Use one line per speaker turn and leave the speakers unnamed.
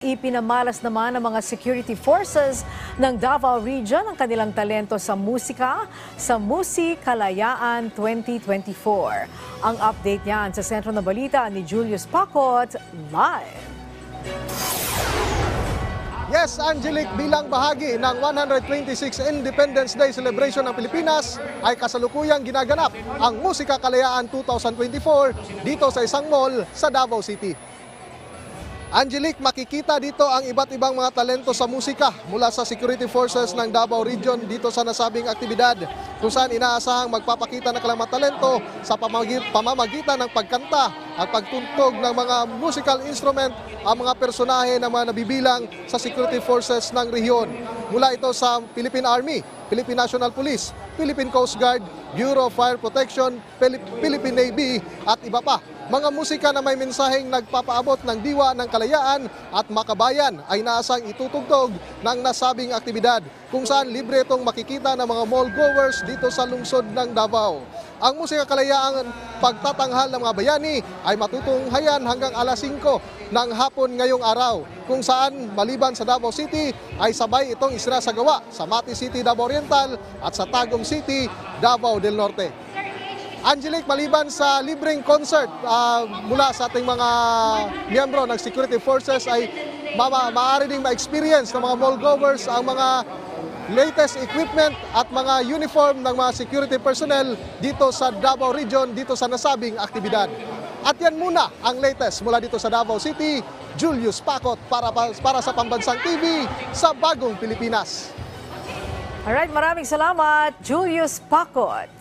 Ipinamalas naman ng mga security forces ng Davao Region ang kanilang talento sa musika sa Musikalayaan 2024. Ang update niyan sa Sentro na Balita ni Julius Pacot live.
Yes, Angelic, bilang bahagi ng 126 Independence Day celebration ng Pilipinas ay kasalukuyang ginaganap ang Musika Kalayaan 2024 dito sa isang mall sa Davao City. Angelic, makikita dito ang iba't ibang mga talento sa musika mula sa security forces ng Davao Region dito sa nasabing aktibidad kung saan inaasahang magpapakita ng kanilang mga talento sa pamamagitan ng pagkanta at pagtuntog ng mga musical instrument ang mga personahe na mga nabibilang sa security forces ng rehiyon. Mula ito sa Philippine Army, Philippine National Police, Philippine Coast Guard, Bureau of Fire Protection, Philippine Navy at iba pa. Mga musika na may mensaheng nagpapaabot ng diwa ng kalayaan at makabayan ay naasang itutugtog ng nasabing aktibidad kung saan libre itong makikita ng mga mall goers dito sa lungsod ng Davao. Ang Musika Kalayaan pagtatanghal ng mga bayani ay matutunghayan hanggang alas 5 ng hapon ngayong araw kung saan maliban sa Davao City ay sabay itong isinasagawa sa Mati City, Davao Oriental at sa Tagum City, Davao del Norte. Angelic, maliban sa libreng concert mula sa ating mga miyembro ng security forces ay maaari ding ma-experience ng mga mall goers ang mga latest equipment at mga uniform ng mga security personnel dito sa Davao Region, dito sa nasabing aktibidad. At yan muna ang latest mula dito sa Davao City. Julius Pacot para sa Pambansang TV sa Bagong Pilipinas.
Alright, maraming salamat, Julius Pacot.